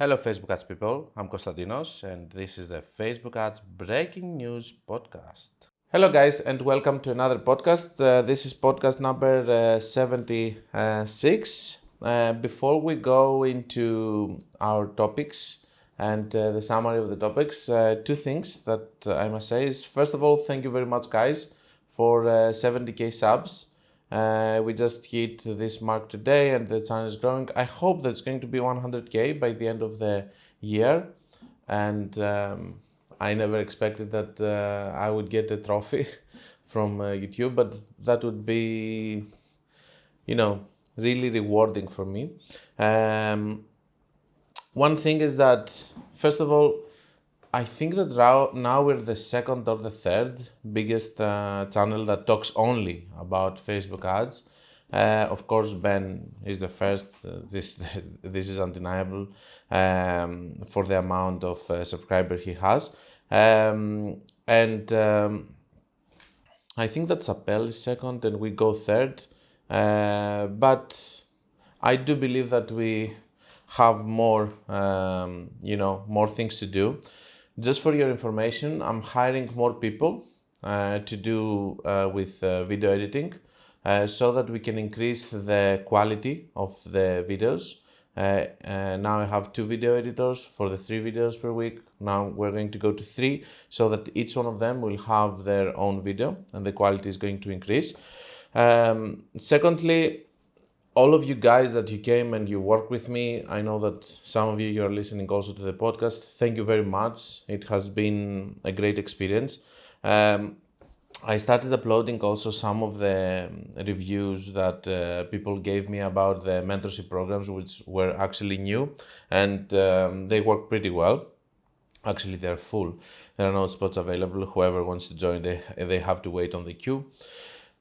Hello, Facebook ads people. I'm Konstantinos, and this is the Facebook ads breaking news podcast. Hello, guys, and welcome to another podcast. This is podcast number 76. Before we go into our topics and the summary of the topics, two things that I must say is first of all, thank you very much, guys, for 70k subs. We just hit this mark today and the channel is growing. I hope that it's going to be 100k by the end of the year. And I never expected that I would get a trophy from YouTube, but that would be, really rewarding for me. One thing is that, first of all, I think that now we're the second or the third biggest channel that talks only about Facebook ads. Of course, Ben is the first. This is undeniable for the amount of subscriber he has, and I think that Sapel is second, and we go third. But I do believe that we have more, more things to do. Just for your information, I'm hiring more people to do with video editing so that we can increase the quality of the videos. Now I have 2 video editors for the 3 videos per week. Now we're going to go to 3 so that each one of them will have their own video and the quality is going to increase. Secondly, all of you guys that you came and you work with me, I know that some of you are listening also to the podcast. Thank you very much. It has been a great experience. I started uploading also some of the reviews that people gave me about the mentorship programs, which were actually new, and they work pretty well. Actually, they're full. There are no spots available. Whoever wants to join, they have to wait on the queue.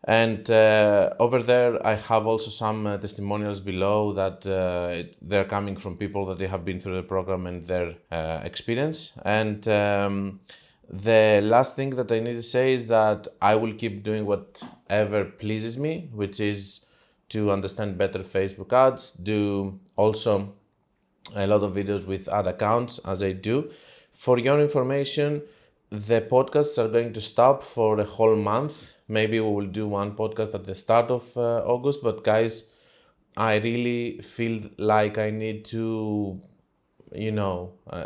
And over there, I have also some testimonials below that they're coming from people that they have been through the program and their experience. And the last thing that I need to say is that I will keep doing whatever pleases me, which is to understand better Facebook ads, do also a lot of videos with ad accounts as I do. For your information, the podcasts are going to stop for a whole month. Maybe we will do one podcast at the start of August, but guys, I really feel like I need to,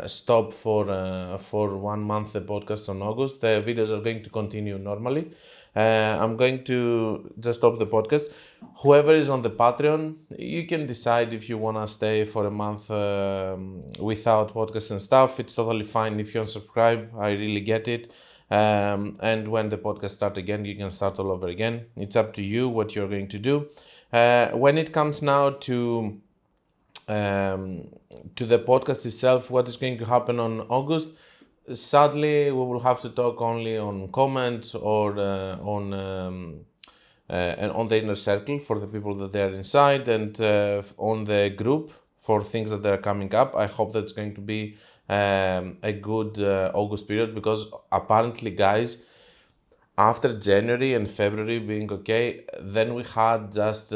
stop for 1 month the podcast on August. The videos are going to continue normally. I'm going to just stop the podcast. Whoever is on the Patreon, you can decide if you want to stay for a month without podcasts and stuff. It's totally fine if you unsubscribe. I really get it. And when the podcast start again, you can start all over again. It's up to you what you're going to do. When it comes now to the podcast itself, what is going to happen on August? Sadly, we will have to talk only on comments or on the inner circle for the people that they are inside, and on the group for things that are coming up. I hope that's going to be a good August period, because apparently, guys, after January and February being okay, then we had just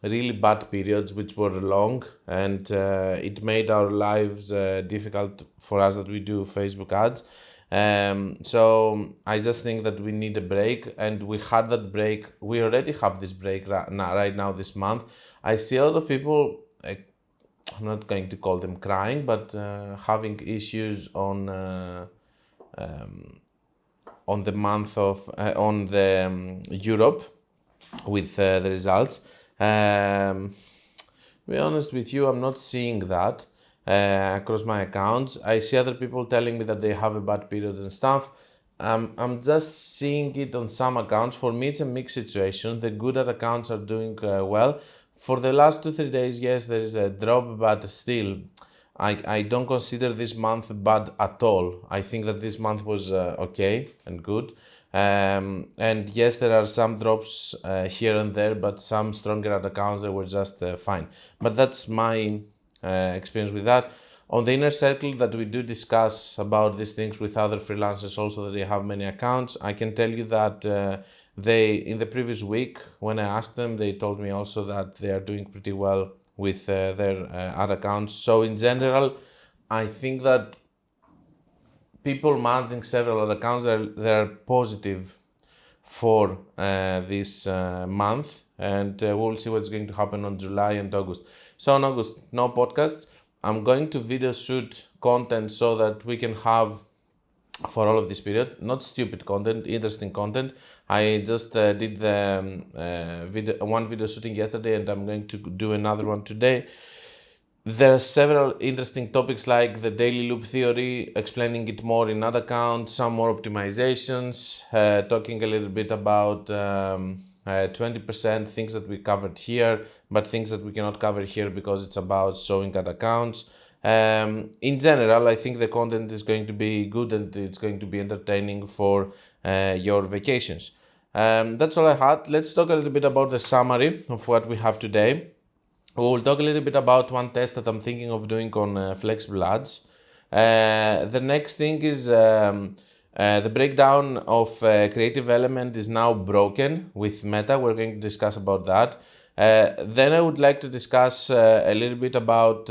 really bad periods which were long, and it made our lives difficult for us that we do Facebook ads. So I just think that we need a break, and we had that break. We already have this break right now this month. I see a lot of people, I'm not going to call them crying, but having issues on the month of on the Europe with the results. To be honest with you, I'm not seeing that across my accounts. I see other people telling me that they have a bad period and stuff. I'm just seeing it on some accounts. For me, it's a mixed situation. The good at accounts are doing well. For the last 2-3 days, yes, there is a drop, but still, I don't consider this month bad at all. I think that this month was okay and good. And yes, there are some drops here and there, but some stronger ad accounts that were just fine. But that's my experience with that. On the inner circle that we do discuss about these things with other freelancers also that they have many accounts, I can tell you that they, in the previous week, when I asked them, they told me also that they are doing pretty well with their ad accounts. So in general, I think that people managing several other accounts, they're positive for this month, and we'll see what's going to happen on July and August. So on August, no podcasts. I'm going to video shoot content so that we can have for all of this period, not stupid content, interesting content. I just did the one video shooting yesterday, and I'm going to do another one today. There are several interesting topics like the daily loop theory, explaining it more in ad account, some more optimizations, talking a little bit about 20% things that we covered here, but things that we cannot cover here because it's about showing ad accounts. In general, I think the content is going to be good and it's going to be entertaining for your vacations. That's all I had. Let's talk a little bit about the summary of what we have today. We'll talk a little bit about one test that I'm thinking of doing on flexible ads. The next thing is the breakdown of creative element is now broken with Meta. We're going to discuss about that. Then I would like to discuss a little bit about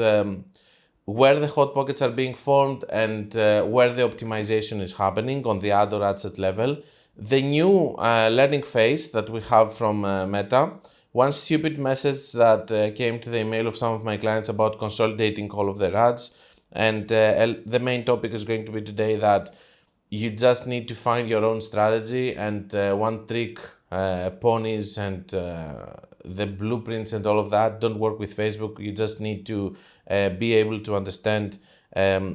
where the hot pockets are being formed and where the optimization is happening on the ad or ad set level. The new learning phase that we have from Meta. One stupid message that came to the email of some of my clients about consolidating all of their ads. And the main topic is going to be today that you just need to find your own strategy and one trick ponies and the blueprints and all of that don't work with Facebook. You just need to be able to understand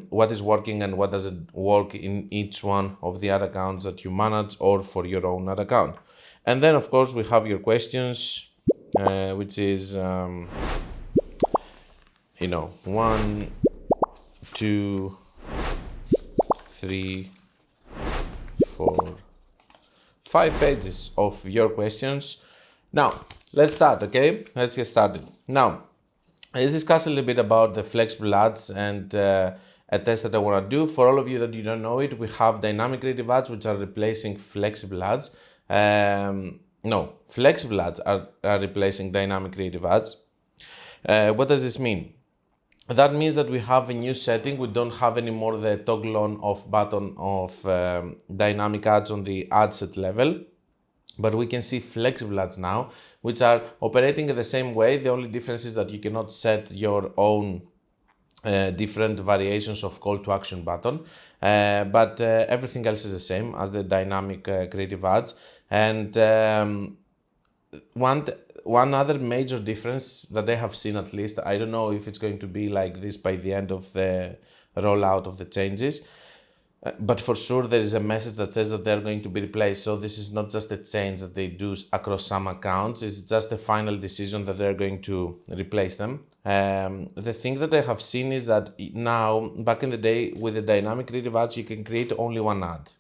what is working and what doesn't work in each one of the ad accounts that you manage or for your own ad account. And then, of course, we have your questions. Which is, 1, 2, 3, 4, 5 pages of your questions. Now, let's start, okay? Let's get started. Now, let's discuss a little bit about the flexible ads and a test that I want to do. For all of you that you don't know it, we have dynamic creative ads, which are replacing flexible ads. Flexible ads are replacing dynamic creative ads. What does this mean? That means that we have a new setting. We don't have anymore the toggle on off button of dynamic ads on the ad set level, but we can see flexible ads now, which are operating in the same way. The only difference is that you cannot set your own different variations of call to action button, but everything else is the same as the dynamic creative ads. And one other major difference that I have seen, at least, I don't know if it's going to be like this by the end of the rollout of the changes, but for sure there is a message that says that they're going to be replaced. So this is not just a change that they do across some accounts, it's just a final decision that they're going to replace them. The thing that I have seen is that now, back in the day with the dynamic creative ads, you can create only one ad.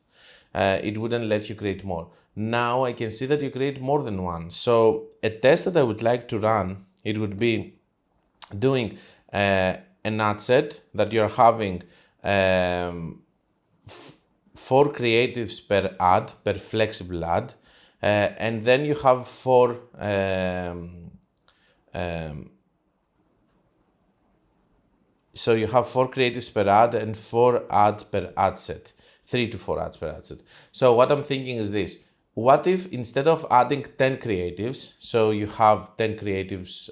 It wouldn't let you create more. Now I can see that you create more than one. So a test that I would like to run, it would be doing an ad set that you're having 4 creatives per ad, per flexible ad, and then you have 4 so you have 4 creatives per ad and 4 ads per ad set. 3 to 4 ads per ad set. So what I'm thinking is this. What if instead of adding 10 creatives, so you have 10 creatives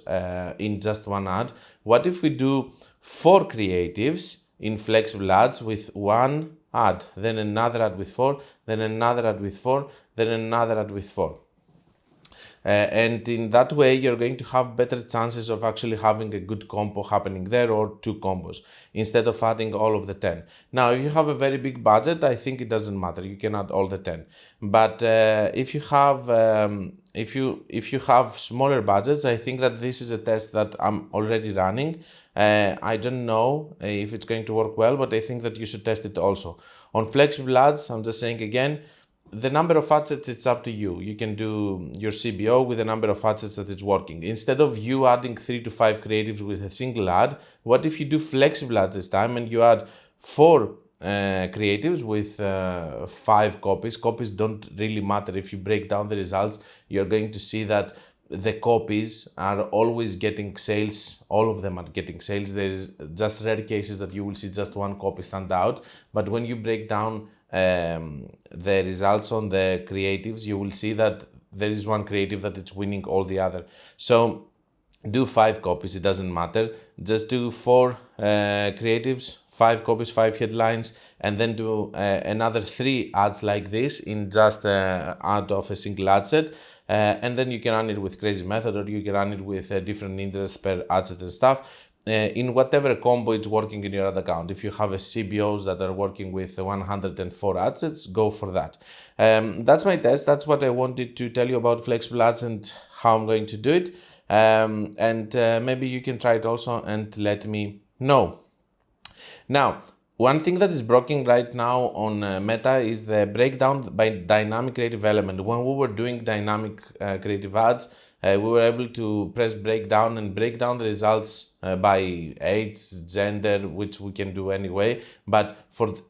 in just one ad, what if we do 4 creatives in flexible ads with one ad, then another ad with 4, then another ad with 4, then another ad with 4. And in that way, you're going to have better chances of actually having a good combo happening there, or 2 combos, instead of adding all of the 10. Now, if you have a very big budget, I think it doesn't matter. You can add all the 10. But if you have smaller budgets, I think that this is a test that I'm already running. I don't know if it's going to work well, but I think that you should test it also. On flexible ads, I'm just saying again, the number of ad sets, it's up to you. You can do your CBO with the number of ad sets that it's working. Instead of you adding 3 to 5 creatives with a single ad, what if you do flexible ads this time and you add 4 creatives with 5 copies? Copies don't really matter. If you break down the results, you're going to see that the copies are always getting sales. All of them are getting sales. There is just rare cases that you will see just one copy stand out. But when you break down the results on the creatives, you will see that there is one creative that it's winning all the other. So do 5 copies, it doesn't matter. Just do 4 creatives, 5 copies, 5 headlines, and then do another 3 ads like this in just ad of a single ad set. And then you can run it with crazy method, or you can run it with different interests per ad set and stuff. In whatever combo it's working in your ad account. If you have a CBOs that are working with 104 ad sets, go for that. That's my test. That's what I wanted to tell you about flexible ads and how I'm going to do it. Maybe you can try it also and let me know. Now, one thing that is broken right now on Meta is the breakdown by dynamic creative element. When we were doing dynamic creative ads, we were able to press breakdown and break down the results by age, gender, which we can do anyway. But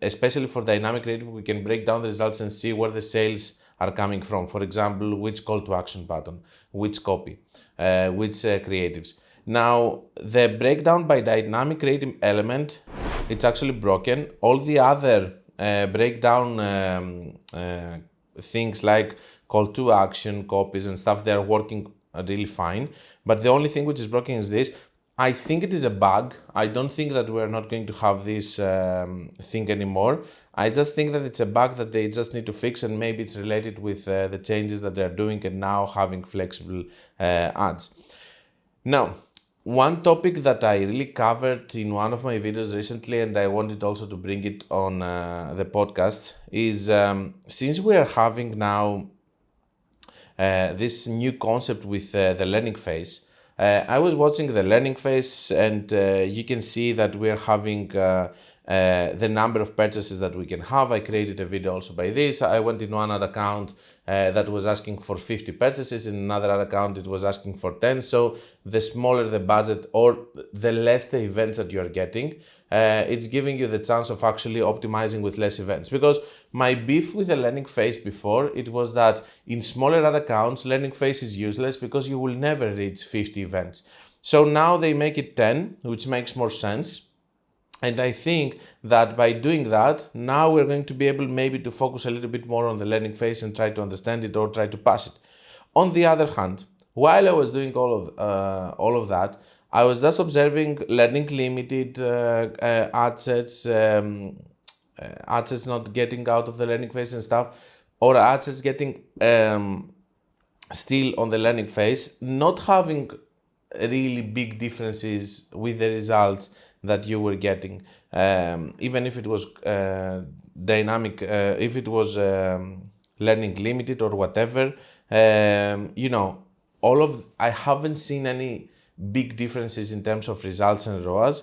especially for dynamic creative, we can break down the results and see where the sales are coming from. For example, which call to action button, which copy, which creatives. Now, the breakdown by dynamic creative element, it's actually broken. All the other breakdown things like call to action, copies and stuff, they're working really fine. But the only thing which is broken is this. I think it is a bug. I don't think that we're not going to have this thing anymore. I just think that it's a bug that they just need to fix, and maybe it's related with the changes that they're doing and now having flexible ads. Now, one topic that I really covered in one of my videos recently, and I wanted also to bring it on the podcast, is since we are having now this new concept with the learning phase, I was watching the learning phase, and you can see that we are having the number of purchases that we can have. I created a video also by this. I went in one ad account that was asking for 50 purchases. In another ad account, it was asking for 10. So the smaller the budget or the less the events that you're getting, it's giving you the chance of actually optimizing with less events. Because my beef with the learning phase before, it was that in smaller ad accounts, learning phase is useless because you will never reach 50 events. So now they make it 10, which makes more sense. And I think that by doing that, now we're going to be able maybe to focus a little bit more on the learning phase and try to understand it or try to pass it. On the other hand, while I was doing all of that, I was just observing learning limited ad sets not getting out of the learning phase and stuff, or ad sets getting still on the learning phase, not having really big differences with the results that you were getting, even if it was dynamic, if it was learning limited or whatever. I haven't seen any big differences in terms of results and ROAS.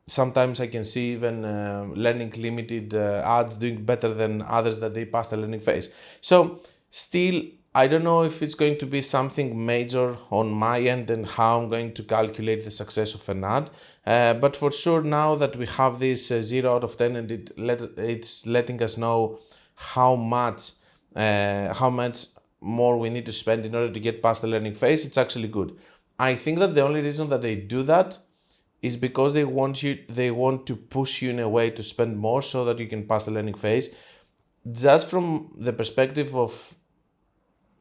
Sometimes I can see even learning limited ads doing better than others that they pass the learning phase. So still, I don't know if it's going to be something major on my end and how I'm going to calculate the success of an ad. But for sure, now that we have this 0 out of 10 and it's letting us know how much more we need to spend in order to get past the learning phase, it's actually good. I think that the only reason that they do that is because they want to push you in a way to spend more so that you can pass the learning phase. Just from the perspective of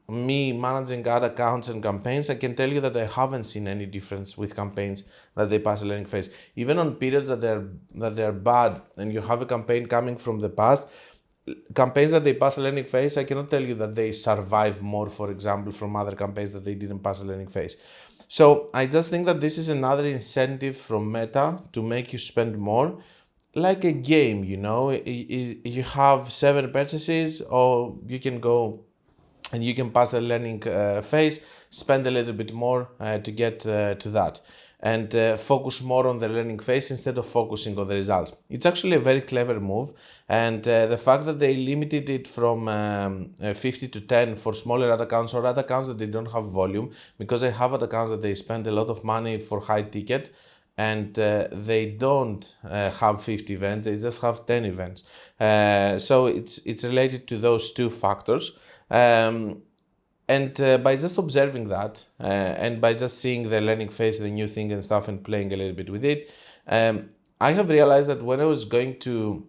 me managing ad accounts and campaigns, I can tell you that I haven't seen any difference with campaigns that they pass the learning phase. Even on periods that they're bad and you have a campaign coming from the past, campaigns that they pass the learning phase, I cannot tell you that they survive more, for example, from other campaigns that they didn't pass the learning phase. So I just think that this is another incentive from Meta to make you spend more, like a game, you have 7 purchases, or you can go and you can pass the learning phase, spend a little bit more to get to that, and focus more on the learning phase instead of focusing on the results. It's actually a very clever move, and the fact that they limited it from 50 to 10 for smaller ad accounts or ad accounts that they don't have volume, because I have ad accounts that they spend a lot of money for high ticket, and they don't have 50 events, they just have 10 events. So it's related to those 2 factors. And by just observing that and by just seeing the learning phase, the new thing and stuff, and playing a little bit with it, I have realized that when I was going to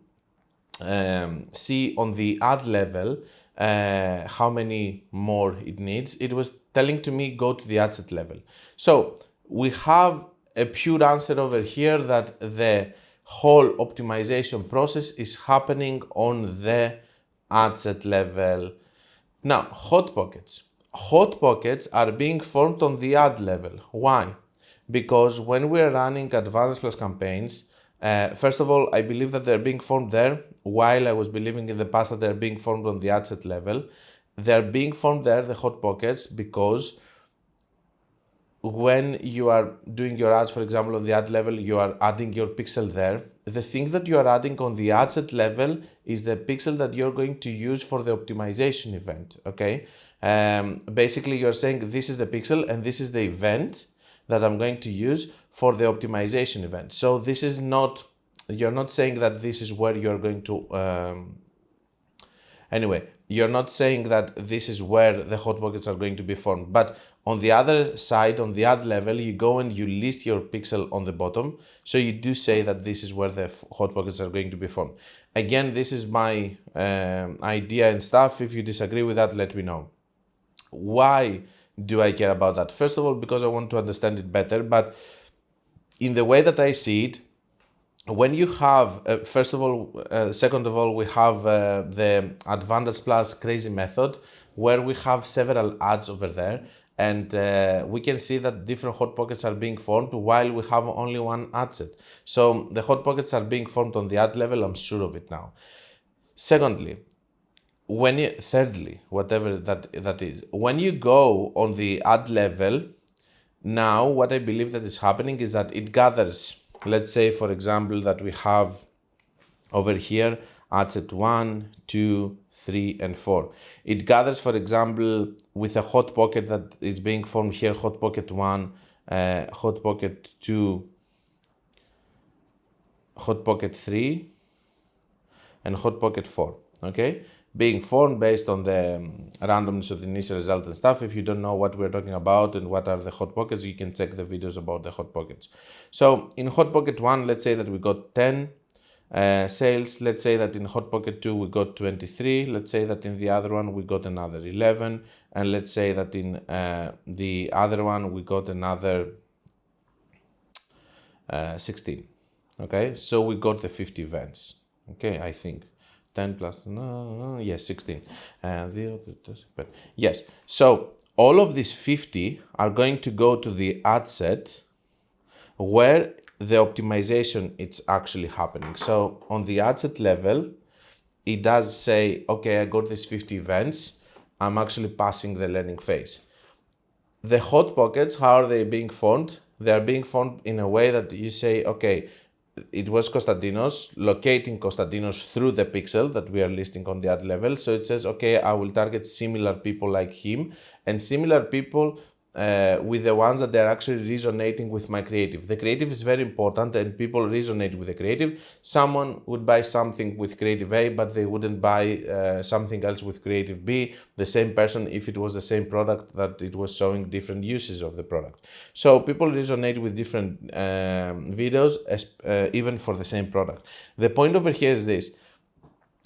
see on the ad level how many more it needs, it was telling to me go to the ad set level. So we have a pure answer over here that the whole optimization process is happening on the ad set level. Now, hot pockets. Hot pockets are being formed on the ad level. Why? Because when we're running advanced plus campaigns, first of all, I believe that they're being formed there, while I was believing in the past that they're being formed on the ad set level. They're being formed there, the hot pockets, because when you are doing your ads, for example, on the ad level, you are adding your pixel there. The thing that you are adding on the ad set level is the pixel that you're going to use for the optimization event, okay? Basically, you're saying this is the pixel and this is the event that I'm going to use for the optimization event. So this is not, you're not saying that this is where you're going to, anyway, you're not saying that this is where the hot pockets are going to be formed. But on the other side, on the ad level, you go and you list your pixel on the bottom. So you do say that this is where the hot pockets are going to be formed. Again, this is my idea and stuff. If you disagree with that, let me know. Why do I care about that? First of all, because I want to understand it better. But in the way that I see it, when you have, second of all, we have the Advantage Plus crazy method where we have several ads over there, and we can see that different hot pockets are being formed while we have only one ad set. So the hot pockets are being formed on the ad level, I'm sure of it now. Thirdly, when you go on the ad level, now what I believe that is happening is that it gathers, let's say for example that we have over here ad set 1, 2, 3 and 4. It gathers, for example, with a hot pocket that is being formed here, hot pocket 1, hot pocket 2, hot pocket 3 and hot pocket 4, okay? Being formed based on the randomness of the initial result and stuff. If you don't know what we're talking about and what are the hot pockets, you can check the videos about the hot pockets. So in hot pocket 1, let's say that we got 10 sales. Let's say that in hot pocket 2 we got 23. Let's say that in the other one we got another 11. And let's say that in the other one we got another 16. Okay, so we got the 50 events. Okay, I think. 10 plus, yes, 16. Yes, so all of these 50 are going to go to the ad set where the optimization is actually happening. So on the ad set level, it does say, okay, I got these 50 events. I'm actually passing the learning phase. The hot pockets, how are they being formed? They are being formed in a way that you say, okay, it was Konstantinos, locating Konstantinos through the pixel that we are listing on the ad level. So it says, okay, I will target similar people like him and similar people with the ones that they're actually resonating with my creative. The creative is very important and people resonate with the creative. Someone would buy something with creative A, but they wouldn't buy something else with creative B. The same person, if it was the same product, that it was showing different uses of the product. So people resonate with different videos, even for the same product. The point over here is this.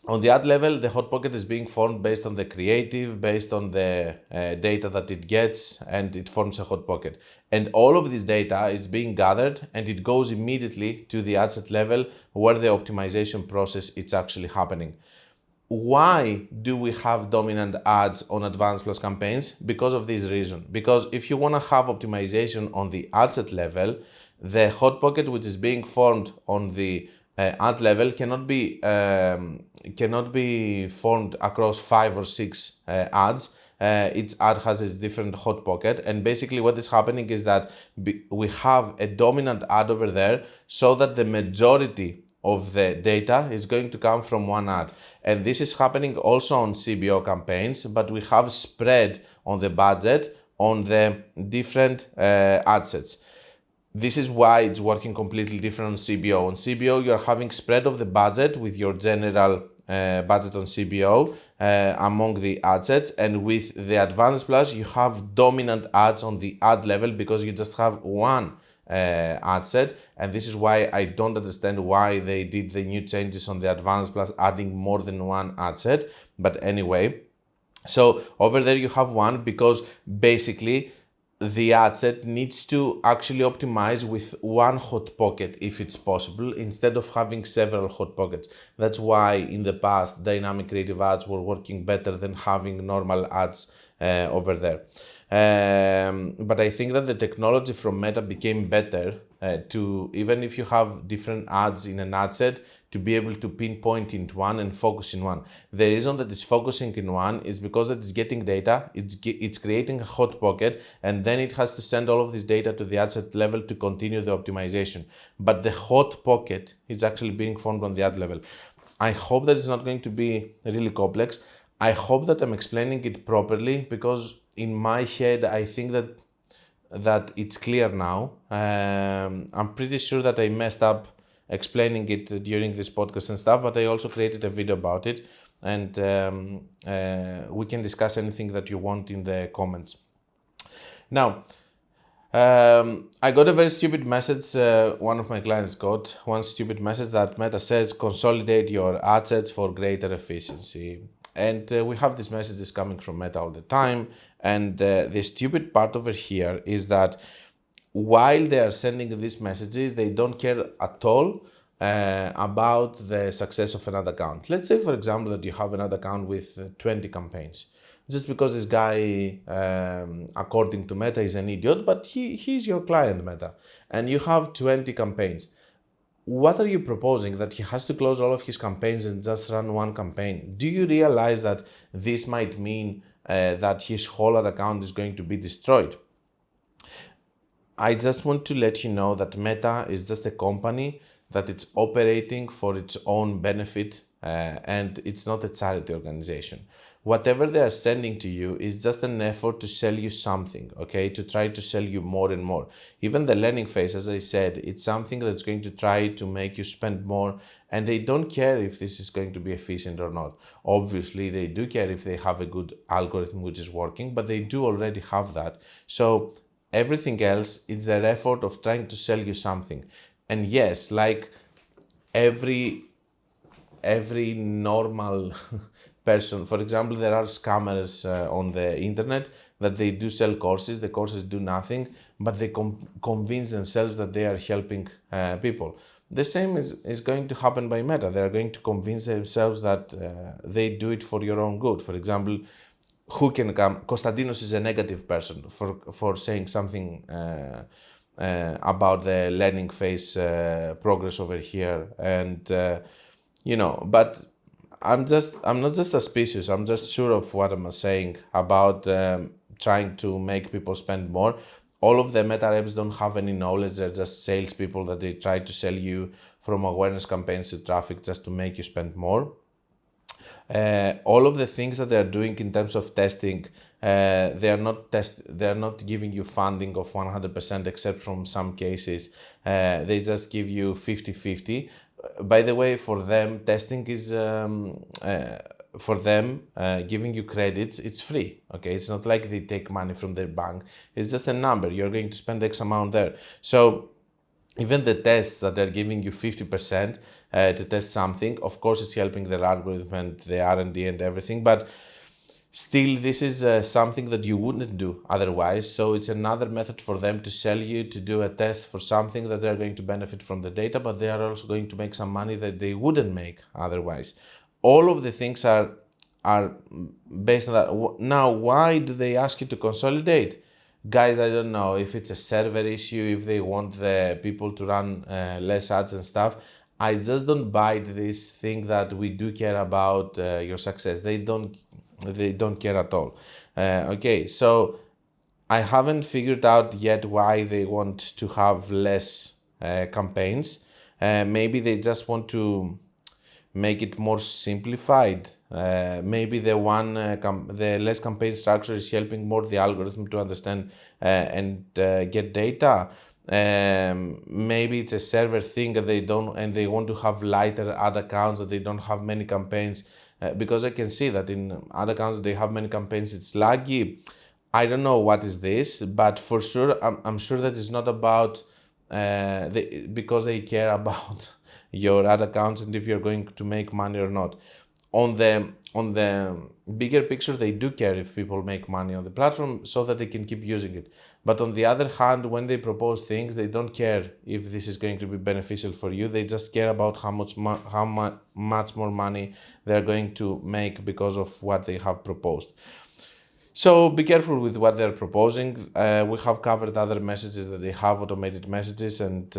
On the ad level, the hot pocket is being formed based on the creative, based on the data that it gets, and it forms a hot pocket. And all of this data is being gathered and it goes immediately to the ad set level where the optimization process is actually happening. Why do we have dominant ads on advanced plus campaigns? Because of this reason. Because if you want to have optimization on the ad set level, the hot pocket which is being formed on the ad level cannot be formed across 5 or 6 ads. Each ad has its different hot pocket, and basically what is happening is that we have a dominant ad over there so that the majority of the data is going to come from one ad. And this is happening also on CBO campaigns, but we have spread on the budget on the different ad sets. This is why it's working completely different on CBO. On CBO, you're having spread of the budget with your general budget on CBO, among the ad sets. And with the Advanced Plus, you have dominant ads on the ad level because you just have one ad set. And this is why I don't understand why they did the new changes on the Advanced Plus, adding more than one ad set. But anyway, so over there you have one, because basically the ad set needs to actually optimize with one hot pocket if it's possible, instead of having several hot pockets. That's why in the past dynamic creative ads were working better than having normal ads over there. But I think that the technology from Meta became better to, even if you have different ads in an ad set, to be able to pinpoint into one and focus in one. The reason that it's focusing in one is because it's getting data, it's creating a hot pocket, and then it has to send all of this data to the ad set level to continue the optimization. But the hot pocket is actually being formed on the ad level. I hope that it's not going to be really complex. I hope that I'm explaining it properly, because in my head, I think that it's clear now. I'm pretty sure that I messed up explaining it during this podcast and stuff, but I also created a video about it, and we can discuss anything that you want in the comments. Now, I got a very stupid message. One of my clients got one stupid message that Meta says, consolidate your ad sets for greater efficiency. And we have these messages coming from Meta all the time. And the stupid part over here is that while they are sending these messages, they don't care at all about the success of another account. Let's say, for example, that you have another account with 20 campaigns. Just because this guy, according to Meta, is an idiot, but he's your client, Meta, and you have 20 campaigns. What are you proposing? That he has to close all of his campaigns and just run one campaign? Do you realize that this might mean that his whole account is going to be destroyed? I just want to let you know that Meta is just a company that it's operating for its own benefit, and it's not a charity organization. Whatever they are sending to you is just an effort to sell you something, okay? To try to sell you more and more. Even the learning phase, as I said, it's something that's going to try to make you spend more, and they don't care if this is going to be efficient or not. Obviously, they do care if they have a good algorithm which is working, but they do already have that. So everything else is their effort of trying to sell you something. And yes, like every normal person, for example, there are scammers on the internet that they do sell courses. The courses do nothing, but they convince themselves that they are helping people. The same is going to happen by Meta. They are going to convince themselves that they do it for your own good. For example, who can come? Konstantinos is a negative person for saying something about the learning phase progress over here, and but I'm not just suspicious. I'm just sure of what I'm saying about trying to make people spend more. All of the Meta reps don't have any knowledge. They're just salespeople that they try to sell you from awareness campaigns to traffic just to make you spend more. All of the things that they're doing in terms of testing, they're not giving you funding of 100%, except from some cases. They just give you 50-50. By the way, for them, testing is giving you credits, it's free. Okay, it's not like they take money from their bank. It's just a number. You're going to spend X amount there. So even the tests that they're giving you 50% to test something, of course, it's helping their algorithm and the R&D and everything, but still, this is something that you wouldn't do otherwise. So it's another method for them to sell you to do a test for something that they're going to benefit from the data, but they are also going to make some money that they wouldn't make otherwise. All of the things are based on that. Now, why do they ask you to consolidate? Guys, I don't know if it's a server issue, if they want the people to run less ads and stuff. I just don't buy this thing that we do care about your success. They don't care at all. Okay, so I haven't figured out yet why they want to have less campaigns. Maybe they just want to make it more simplified. Maybe the less campaign structure is helping more the algorithm to understand and get data. Maybe it's a server thing and they want to have lighter ad accounts, that they don't have many campaigns, because I can see that in ad accounts they have many campaigns, it's laggy. I don't know what is this, but for sure I'm sure that it's not about because they care about your ad accounts and if you're going to make money or not. On the bigger picture, they do care if people make money on the platform so that they can keep using it. But on the other hand, when they propose things, they don't care if this is going to be beneficial for you. They just care about how much more money they're going to make because of what they have proposed. So be careful with what they're proposing. We have covered other messages that they have, automated messages, and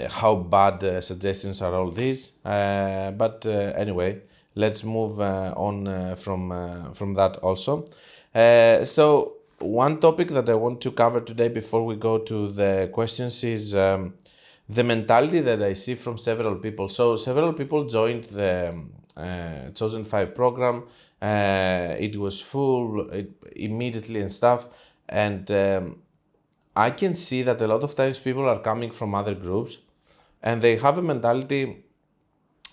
how bad suggestions are all these. But anyway, let's move on from that also. So one topic that I want to cover today before we go to the questions is the mentality that I see from several people. So several people joined the Chosen 5 program. It was full immediately and stuff. And I can see that a lot of times people are coming from other groups and they have a mentality,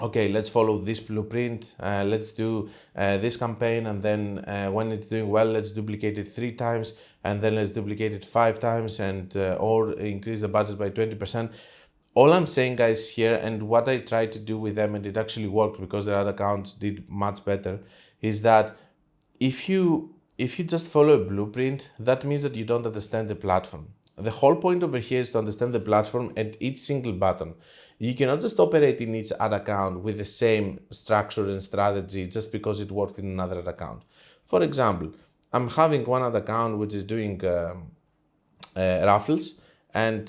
okay, let's follow this blueprint, let's do this campaign, and then when it's doing well, let's duplicate it 3 times, and then let's duplicate it 5 times, and or increase the budget by 20%. All I'm saying, guys, here, and what I tried to do with them, and it actually worked because their other accounts did much better, is that if you just follow a blueprint, that means that you don't understand the platform. The whole point over here is to understand the platform and each single button. You cannot just operate in each ad account with the same structure and strategy just because it worked in another ad account. For example, I'm having one ad account which is doing raffles, and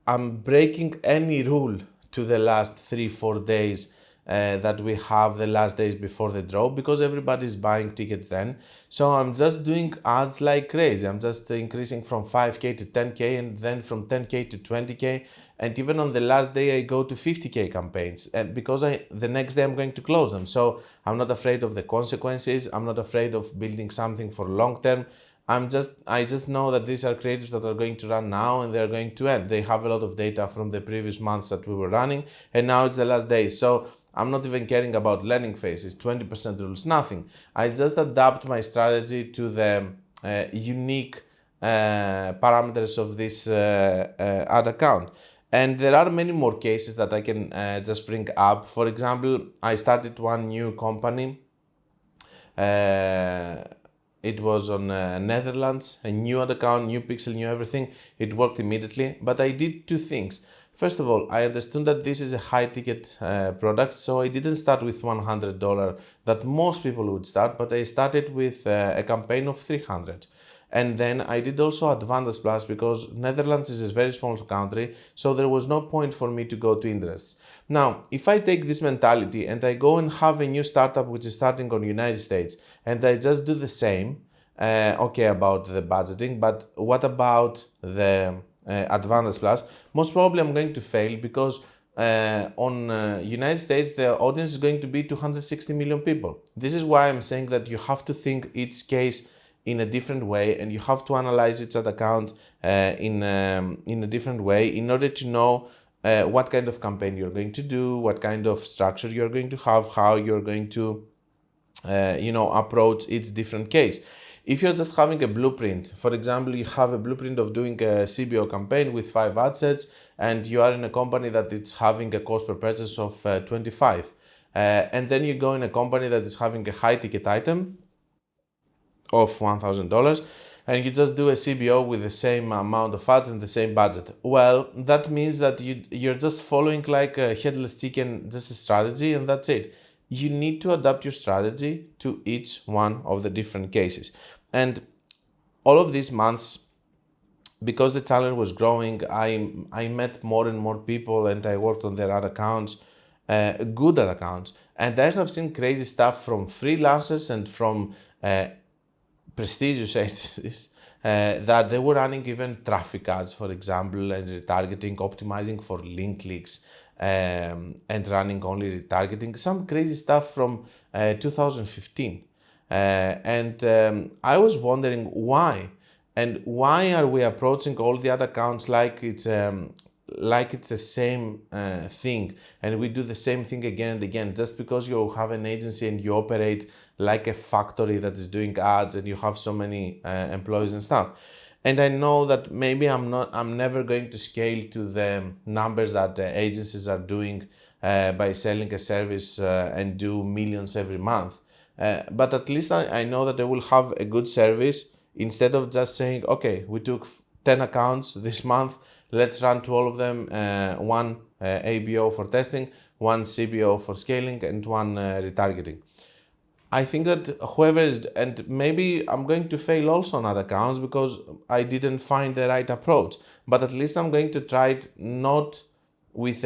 I'm breaking any rule to the last 3-4 days that we have, the last days before the draw, because everybody's buying tickets then. So I'm just doing ads like crazy. I'm just increasing from 5K to 10K, and then from 10K to 20K. And even on the last day, I go to 50K campaigns, and because the next day I'm going to close them. So I'm not afraid of the consequences. I'm not afraid of building something for long term. I just know that these are creatives that are going to run now and they're going to end. They have a lot of data from the previous months that we were running, and now it's the last day. So I'm not even caring about learning phases, 20% rules, nothing. I just adapt my strategy to the unique parameters of this ad account. And there are many more cases that I can just bring up. For example, I started one new company. It was on Netherlands, a new ad account, new pixel, new everything. It worked immediately, but I did 2 things. First of all, I understood that this is a high ticket product, so I didn't start with $100 that most people would start, but I started with a campaign of $300. And then I did also Advantage Plus because Netherlands is a very small country, so there was no point for me to go to interests. Now, if I take this mentality and I go and have a new startup which is starting on United States, and I just do the same, okay, about the budgeting, but what about the Advantage Plus? Most probably I'm going to fail because on United States, the audience is going to be 260 million people. This is why I'm saying that you have to think each case in a different way, and you have to analyze each ad account in a different way in order to know what kind of campaign you're going to do, what kind of structure you're going to have, how you're going to approach each different case. If you're just having a blueprint, for example, you have a blueprint of doing a CBO campaign with 5 ad sets, and you are in a company that it's having a cost per purchase of 25, and then you go in a company that is having a high ticket item of $1,000, and you just do a CBO with the same amount of ads and the same budget. Well, that means that you're just following like a headless chicken, just a strategy, and that's it. You need to adapt your strategy to each one of the different cases. And all of these months, because the channel was growing, I met more and more people, and I worked on their ad accounts, good ad accounts. And I have seen crazy stuff from freelancers and from prestigious agencies that they were running even traffic ads, for example, and retargeting, optimizing for link clicks, and running only retargeting, some crazy stuff from 2015. I was wondering why. And why are we approaching all the ad accounts like it's the same thing, and we do the same thing again and again? Just because you have an agency and you operate like a factory that is doing ads and you have so many employees and stuff. And I know that maybe I'm never going to scale to the numbers that agencies are doing by selling a service and do millions every month. But at least I know that I will have a good service, instead of just saying, okay, we took 10 accounts this month, let's run to all of them one ABO for testing, one CBO for scaling, and one retargeting. I think that whoever is, and maybe I'm going to fail also on other accounts because I didn't find the right approach, but at least I'm going to try it not with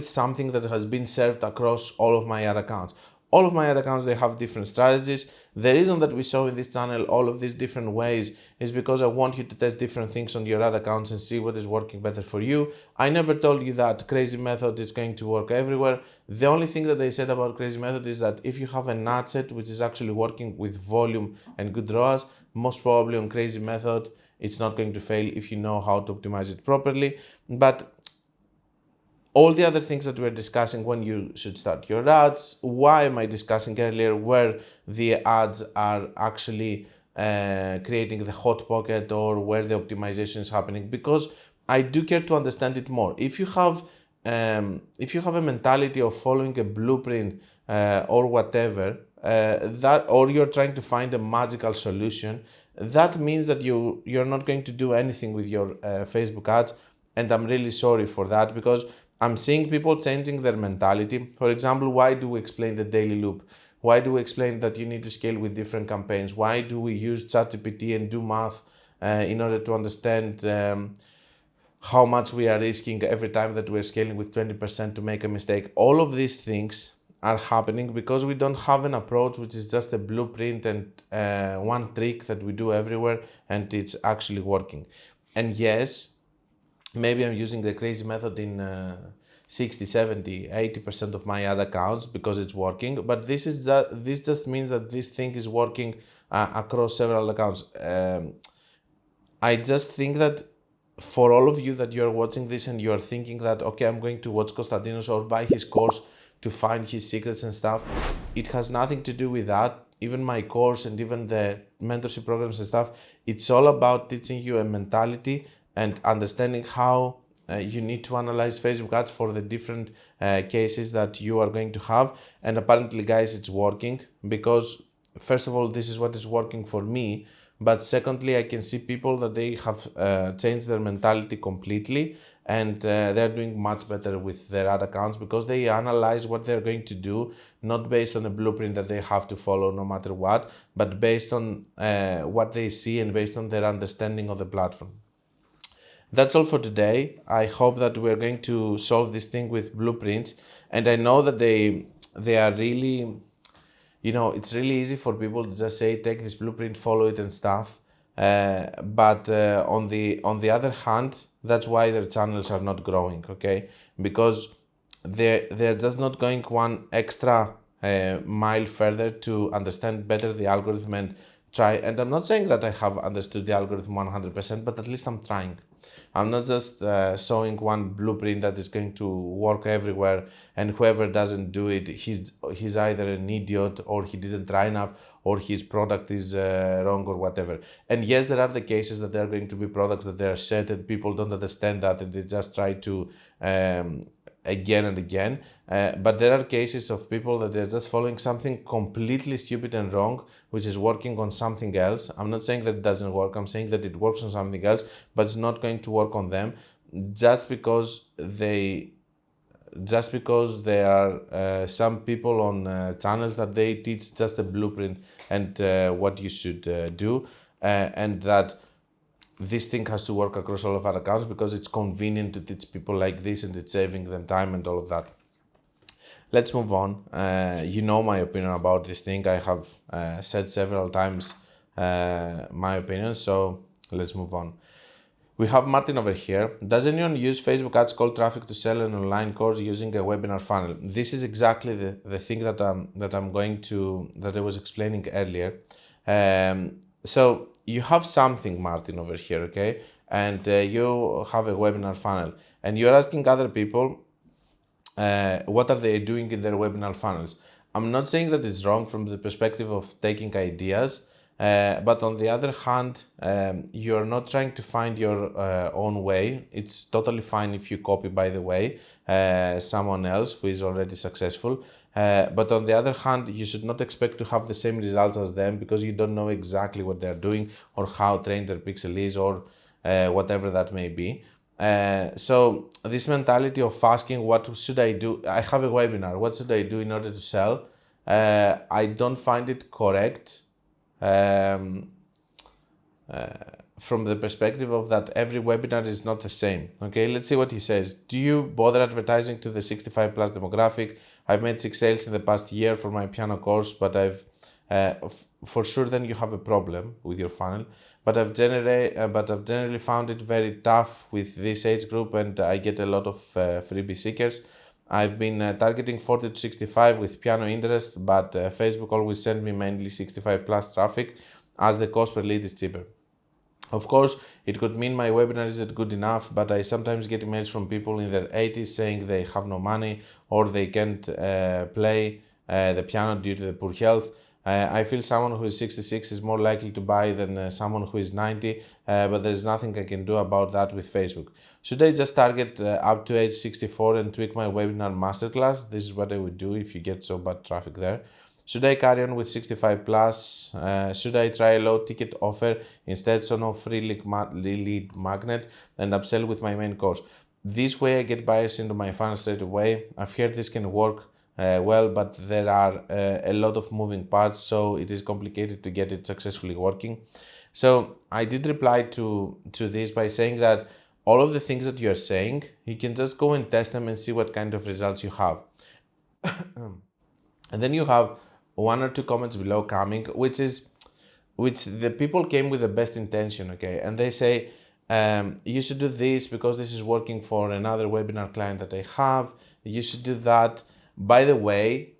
something that has been served across all of my other accounts. All of my other accounts, they have different strategies. The reason that we show in this channel all of these different ways is because I want you to test different things on your other accounts and see what is working better for you. I never told you that crazy method is going to work everywhere. The only thing that I said about crazy method is that if you have an ad set which is actually working with volume and good ROAS, most probably on crazy method, it's not going to fail if you know how to optimize it properly. But all the other things that we're discussing, when you should start your ads, why am I discussing earlier where the ads are actually creating the hot pocket or where the optimization is happening, because I do care to understand it more. If you have a mentality of following a blueprint or whatever, or you're trying to find a magical solution, that means that you're not going to do anything with your Facebook ads. And I'm really sorry for that, because I'm seeing people changing their mentality. For example, why do we explain the daily loop? Why do we explain that you need to scale with different campaigns? Why do we use ChatGPT and do math in order to understand how much we are risking every time that we're scaling with 20% to make a mistake? All of these things are happening because we don't have an approach which is just a blueprint and one trick that we do everywhere and it's actually working. And yes, maybe I'm using the crazy method in 60, 70, 80% of my other accounts because it's working, but this just means that this thing is working across several accounts. I just think that for all of you that you're watching this and you're thinking that, okay, I'm going to watch Konstantinos or buy his course to find his secrets and stuff, it has nothing to do with that. Even my course and even the mentorship programs and stuff, it's all about teaching you a mentality and understanding how you need to analyze Facebook ads for the different cases that you are going to have. And apparently, guys, it's working because, first of all, this is what is working for me. But secondly, I can see people that they have changed their mentality completely and they're doing much better with their ad accounts because they analyze what they're going to do, not based on a blueprint that they have to follow no matter what, but based on what they see and based on their understanding of the platform. That's all for today. I hope that we're going to solve this thing with blueprints. And I know that they are really, it's really easy for people to just say, take this blueprint, follow it and stuff. But on the other hand, that's why their channels are not growing, okay? Because they're just not going one extra mile further to understand better the algorithm and try. And I'm not saying that I have understood the algorithm 100%, but at least I'm trying. I'm not just showing one blueprint that is going to work everywhere, and whoever doesn't do it, he's either an idiot or he didn't try enough or his product is wrong or whatever. And yes, there are the cases that there are going to be products that they are set and people don't understand that and they just try to again and again. But there are cases of people that they're just following something completely stupid and wrong, which is working on something else. I'm not saying that it doesn't work. I'm saying that it works on something else, but it's not going to work on them just because there are some people on channels that they teach just a blueprint and what you should do, and that this thing has to work across all of our accounts because it's convenient to teach people like this and it's saving them time and all of that. Let's move on. You know my opinion about this thing. I have said several times my opinion, so let's move on. We have Martin over here. Does anyone use Facebook ads cold traffic to sell an online course using a webinar funnel? This is exactly the thing that I was explaining earlier. So you have something, Martin, over here, okay? And you have a webinar funnel, and you're asking other people what are they doing in their webinar funnels. I'm not saying that it's wrong from the perspective of taking ideas, but on the other hand, you're not trying to find your own way. It's totally fine if you copy, by the way, someone else who is already successful. But on the other hand, you should not expect to have the same results as them because you don't know exactly what they're doing or how trained their pixel is or whatever that may be. So this mentality of asking what should I do, I have a webinar, what should I do in order to sell? I don't find it correct um, from the perspective of that every webinar is not the same. Okay, let's see what he says. Do you bother advertising to the 65 plus demographic? I've made 6 sales in the past year for my piano course, but for sure then you have a problem with your funnel. But I've generally found it very tough with this age group, and I get a lot of freebie seekers. I've been targeting 40 to 65 with piano interest, but Facebook always sends me mainly 65 plus traffic as the cost per lead is cheaper. Of course, it could mean my webinar isn't good enough, but I sometimes get emails from people in their 80s saying they have no money or they can't play the piano due to the poor health. I feel someone who is 66 is more likely to buy than someone who is 90, but there's nothing I can do about that with Facebook. Should I just target up to age 64 and tweak my webinar masterclass? This is what I would do if you get so bad traffic there. Should I carry on with 65 plus? Should I try a low ticket offer instead, so no free lead magnet, and upsell with my main course? This way I get buyers into my funnel straight away. I've heard this can work well, but there are a lot of moving parts, so it is complicated to get it successfully working. So I did reply to this by saying that all of the things that you're saying, you can just go and test them and see what kind of results you have. And then you have one or two comments below coming, which the people came with the best intention, okay? And they say, you should do this because this is working for another webinar client that I have. You should do that. By the way,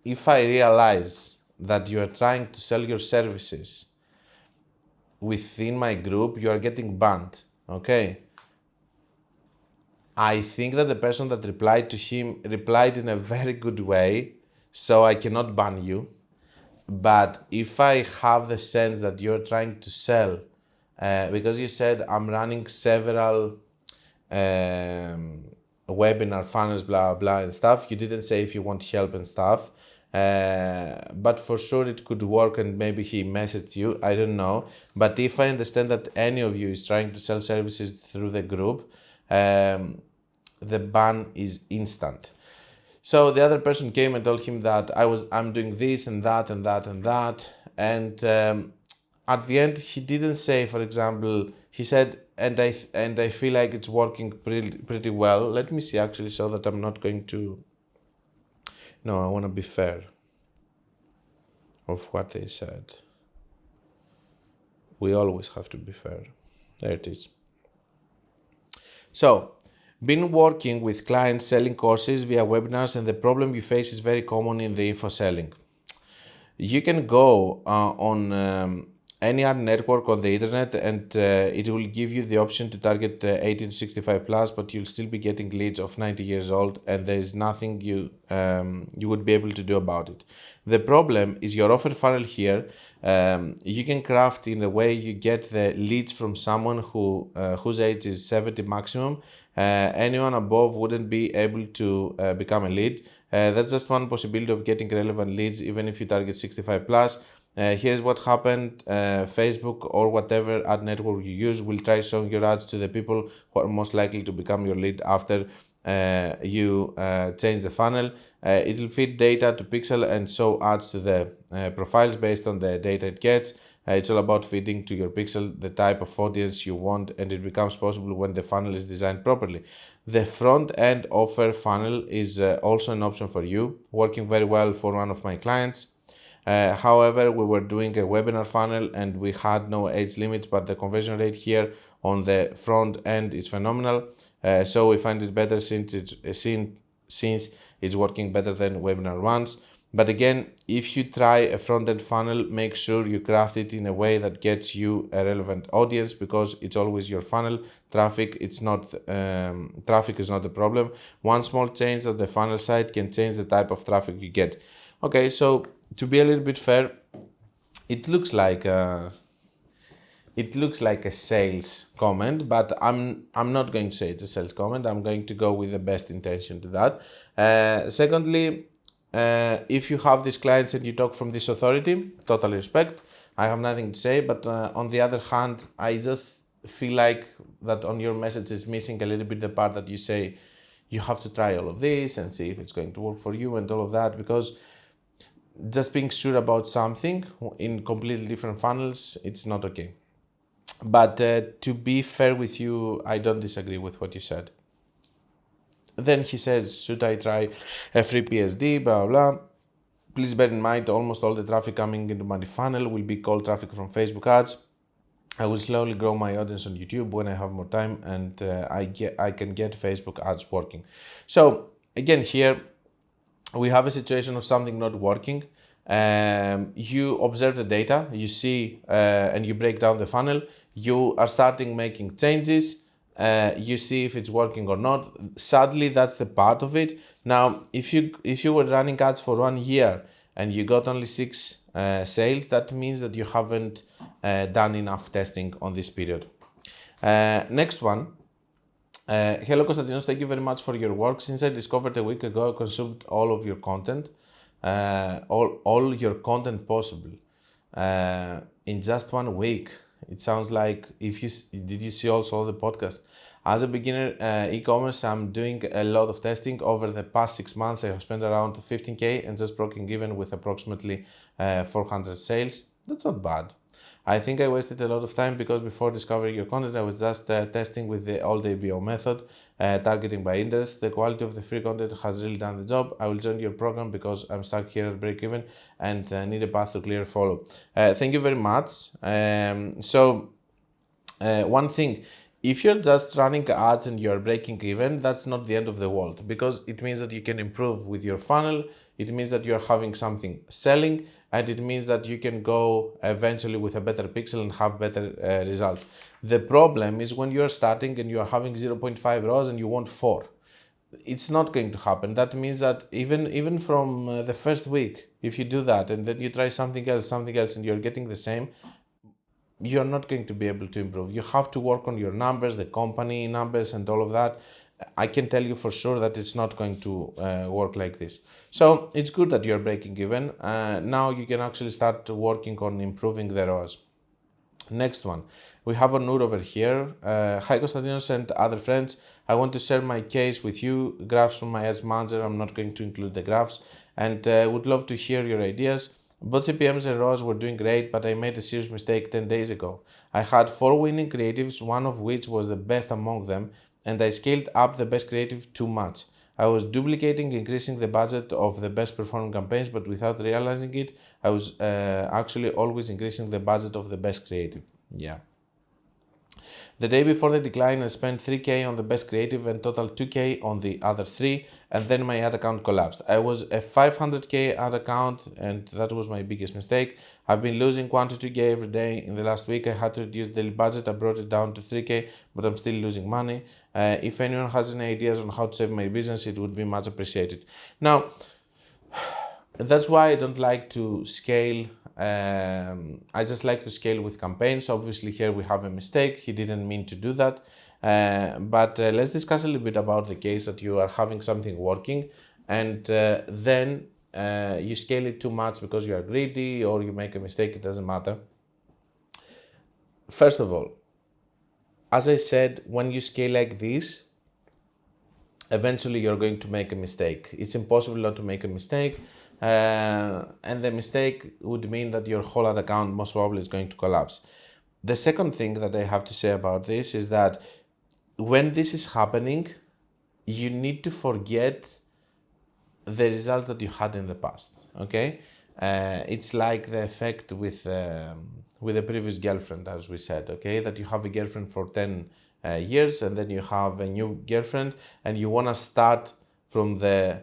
if I realize that you are trying to sell your services within my group, you are getting banned, okay? I think that the person that replied to him replied in a very good way, so I cannot ban you. But if I have the sense that you're trying to sell, because you said I'm running several webinar funnels, blah, blah, and stuff, you didn't say if you want help and stuff. But for sure it could work, and maybe he messaged you, I don't know. But if I understand that any of you is trying to sell services through the group, the ban is instant. So the other person came and told him that I'm doing this and that and that and that, and at the end he didn't say, for example, he said, and I feel like it's working pretty well. Let me see actually, so that I'm not going to. No, I want to be fair of what they said. We always have to be fair. There it is. So, been working with clients selling courses via webinars, and the problem you face is very common in the info selling. You can go on any ad network on the internet, and it will give you the option to target 18 to 65 plus, but you'll still be getting leads of 90 years old, and there is nothing you would be able to do about it. The problem is your offer funnel here. You can craft in the way you get the leads from someone whose age is 70 maximum. Anyone above wouldn't be able to become a lead. That's just one possibility of getting relevant leads, even if you target 65 plus. Here's what happened. Facebook or whatever ad network you use will try showing your ads to the people who are most likely to become your lead after you change the funnel. It will feed data to Pixel and show ads to the profiles based on the data it gets. It's all about feeding to your Pixel the type of audience you want, and it becomes possible when the funnel is designed properly. The front end offer funnel is also an option for you, working very well for one of my clients. However, we were doing a webinar funnel and we had no age limit, but the conversion rate here on the front end is phenomenal. So we find it better since it's working better than webinar ones. But again, if you try a front-end funnel, make sure you craft it in a way that gets you a relevant audience, because it's always your funnel. Traffic is not the problem. One small change at the funnel side can change the type of traffic you get. Okay, so to be a little bit fair, it looks like a sales comment, but I'm not going to say it's a sales comment. I'm going to go with the best intention to that. Secondly, if you have these clients and you talk from this authority, totally respect. I have nothing to say, but on the other hand, I just feel like that on your message is missing a little bit the part that you say you have to try all of this and see if it's going to work for you and all of that, because just being sure about something in completely different funnels, it's not okay. But to be fair with you, I don't disagree with what you said. Then he says, should I try a free PSD, blah, blah. Please bear in mind, almost all the traffic coming into my funnel will be cold traffic from Facebook ads. I will slowly grow my audience on YouTube when I have more time and I can get Facebook ads working. So again, here we have a situation of something not working. You observe the data, you see, and you break down the funnel. You are starting making changes. You see if it's working or not. Sadly, that's the part of it. Now, if you were running ads for 1 year and you got only 6 sales, that means that you haven't done enough testing on this period. Next one. Hello Konstantinos, thank you very much for your work. Since I discovered a week ago, I consumed all of your content, all your content possible in just 1 week. It sounds like did you see also all the podcast? As a beginner e-commerce, I'm doing a lot of testing. Over the past 6 months, I have spent around 15K and just broken even with approximately 400 sales. That's not bad. I think I wasted a lot of time because before discovering your content, I was just testing with the old ABO method, targeting by interest. The quality of the free content has really done the job. I will join your program because I'm stuck here at break even and need a path to clear follow. Thank you very much. One thing, if you're just running ads and you're breaking even, that's not the end of the world, because it means that you can improve with your funnel. It means that you're having something selling, and it means that you can go eventually with a better pixel and have better results. The problem is when you're starting and you're having 0.5 ROAS and you want 4. It's not going to happen. That means that even from the first week, if you do that and then you try something else and you're getting the same, you're not going to be able to improve. You have to work on your numbers, the company numbers and all of that. I can tell you for sure that it's not going to work like this. So it's good that you're breaking even. Now you can actually start working on improving the ROAS. Next one, we have Onur over here. Hi Konstantinos and other friends. I want to share my case with you. Graphs from my ads manager. I'm not going to include the graphs, and would love to hear your ideas. Both CPMs and ROAS were doing great, but I made a serious mistake 10 days ago. I had 4 winning creatives, one of which was the best among them, and I scaled up the best creative too much. I was duplicating, increasing the budget of the best performing campaigns, but without realizing it, I was actually always increasing the budget of the best creative. Yeah. The day before the decline, I spent 3K on the best creative and total 2K on the other 3, and then my ad account collapsed. I was a 500K ad account, and that was my biggest mistake. I've been losing 1 to 2K every day. In the last week, I had to reduce daily budget. I brought it down to 3K, but I'm still losing money. If anyone has any ideas on how to save my business, it would be much appreciated. Now, that's why I don't like to scale. I just like to scale with campaigns. Obviously here we have a mistake. He didn't mean to do that. But let's discuss a little bit about the case that you are having something working and then you scale it too much because you are greedy or you make a mistake. It doesn't matter. First of all, as I said, when you scale like this, eventually you're going to make a mistake. It's impossible not to make a mistake. And the mistake would mean that your whole ad account most probably is going to collapse. The second thing that I have to say about this is that when this is happening, you need to forget the results that you had in the past. Okay, it's like the effect with a previous girlfriend, as we said. Okay, that you have a girlfriend for 10 years and then you have a new girlfriend and you want to start from the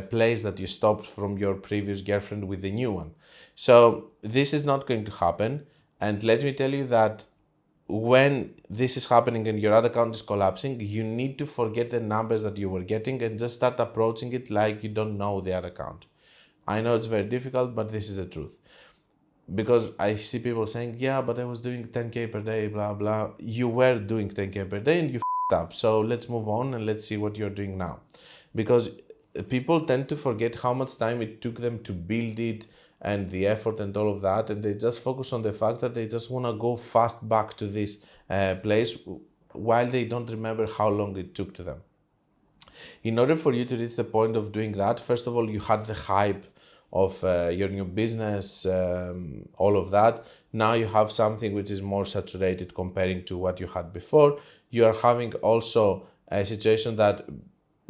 place that you stopped from your previous girlfriend with the new one. So this is not going to happen. And let me tell you that when this is happening and your other account is collapsing, you need to forget the numbers that you were getting and just start approaching it like you don't know the other account. I know it's very difficult, but this is the truth. Because I see people saying, yeah, but I was doing 10K per day, blah, blah. You were doing 10K per day and you f***ed up. So let's move on and let's see what you're doing now. Because people tend to forget how much time it took them to build it and the effort and all of that. And they just focus on the fact that they just want to go fast back to this place while they don't remember how long it took to them. In order for you to reach the point of doing that, first of all, you had the hype of your new business, all of that. Now you have something which is more saturated comparing to what you had before. You are having also a situation that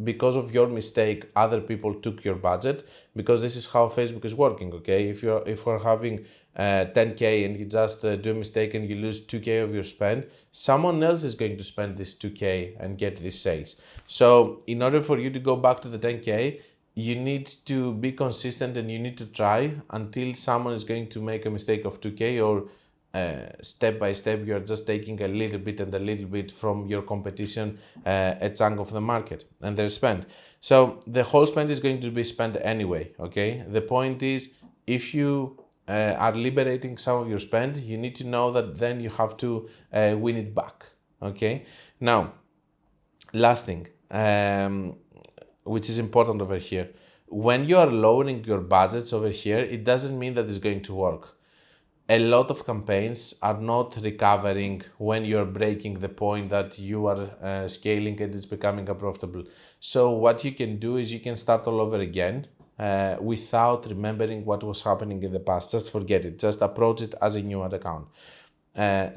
because of your mistake, other people took your budget, because this is how Facebook is working, okay? If we're having 10K and you just do a mistake and you lose 2K of your spend, someone else is going to spend this 2K and get these sales. So in order for you to go back to the 10K, you need to be consistent and you need to try until someone is going to make a mistake of 2K, or step by step you're just taking a little bit and a little bit from your competition, a chunk of the market and their spend. So the whole spend is going to be spent anyway, okay? The point is, if you are liberating some of your spend, you need to know that then you have to win it back, okay? Now, last thing, which is important over here. When you are lowering your budgets over here, it doesn't mean that it's going to work. A lot of campaigns are not recovering when you're breaking the point that you are scaling and it's becoming unprofitable. So what you can do is you can start all over again without remembering what was happening in the past. Just forget it. Just approach it as a new ad account.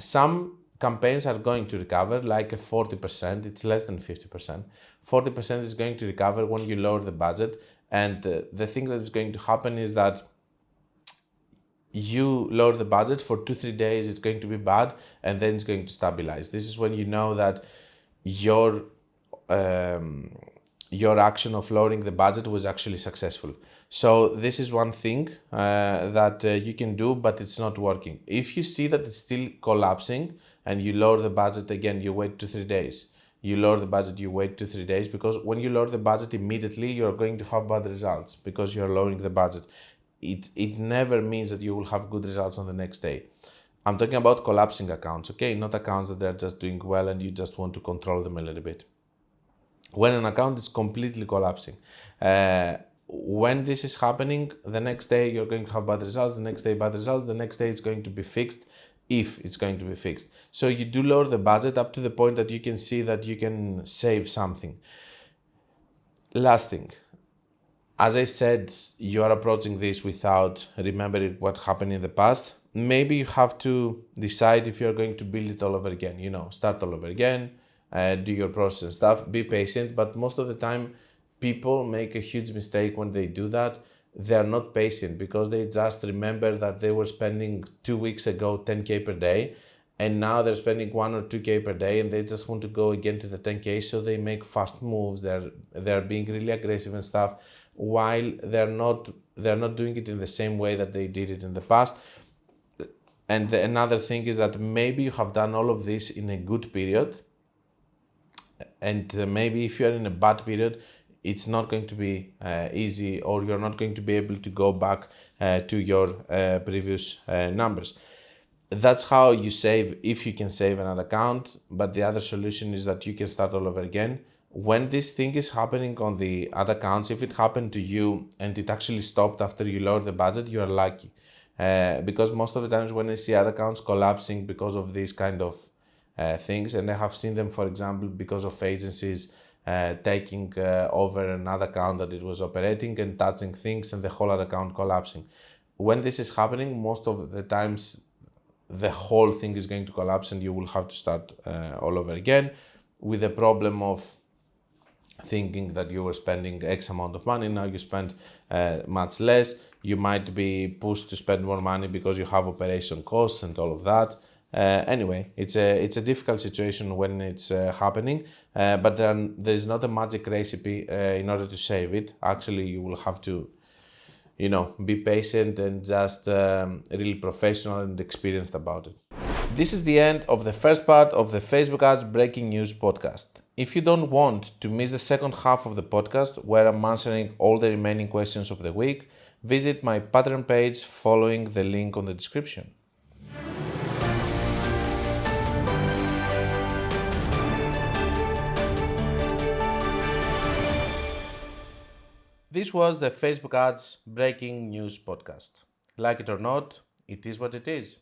Some campaigns are going to recover like a 40%. It's less than 50%. 40% is going to recover when you lower the budget. And the thing that is going to happen is that you lower the budget for 2-3 days, it's going to be bad, and then it's going to stabilize. This is when you know that your action of lowering the budget was actually successful. So this is one thing that you can do, but it's not working. If you see that it's still collapsing and you lower the budget again, you wait 2-3 days. You lower the budget, you wait 2-3 days, because when you lower the budget immediately, you're going to have bad results because you're lowering the budget. It never means that you will have good results on the next day. I'm talking about collapsing accounts, okay? Not accounts that they're just doing well and you just want to control them a little bit. When an account is completely collapsing, when this is happening, the next day you're going to have bad results, the next day bad results, the next day it's going to be fixed, if it's going to be fixed. So you do lower the budget up to the point that you can see that you can save something. Last thing. As I said, you are approaching this without remembering what happened in the past. Maybe you have to decide if you're going to build it all over again. Start all over again, do your process and stuff, be patient. But most of the time, people make a huge mistake when they do that. They're not patient because they just remember that they were spending 2 weeks ago 10K per day, and now they're spending 1 or 2K per day, and they just want to go again to the 10K. So they make fast moves. They're being really aggressive and stuff, while they're not doing it in the same way that they did it in the past. And another thing is that maybe you have done all of this in a good period, and maybe if you're in a bad period, it's not going to be easy, or you're not going to be able to go back to your previous numbers. That's how you save, if you can save another account. But the other solution is that you can start all over again. When this thing is happening on the other accounts, if it happened to you and it actually stopped after you lowered the budget, you are lucky. Because most of the times when I see other accounts collapsing because of these kind of things, and I have seen them, for example, because of agencies taking over another account that it was operating and touching things and the whole other account collapsing. When this is happening, most of the times the whole thing is going to collapse and you will have to start all over again, with the problem of thinking that you were spending X amount of money, now you spend much less. You might be pushed to spend more money because you have operation costs and all of that. Anyway, it's a difficult situation when it's happening, but then there's not a magic recipe in order to save it. Actually, you will have to, be patient and just really professional and experienced about it. This is the end of the first part of the Facebook Ads Breaking News podcast. If you don't want to miss the second half of the podcast, where I'm answering all the remaining questions of the week, visit my Patreon page following the link on the description. This was the Facebook Ads Breaking News podcast. Like it or not, it is what it is.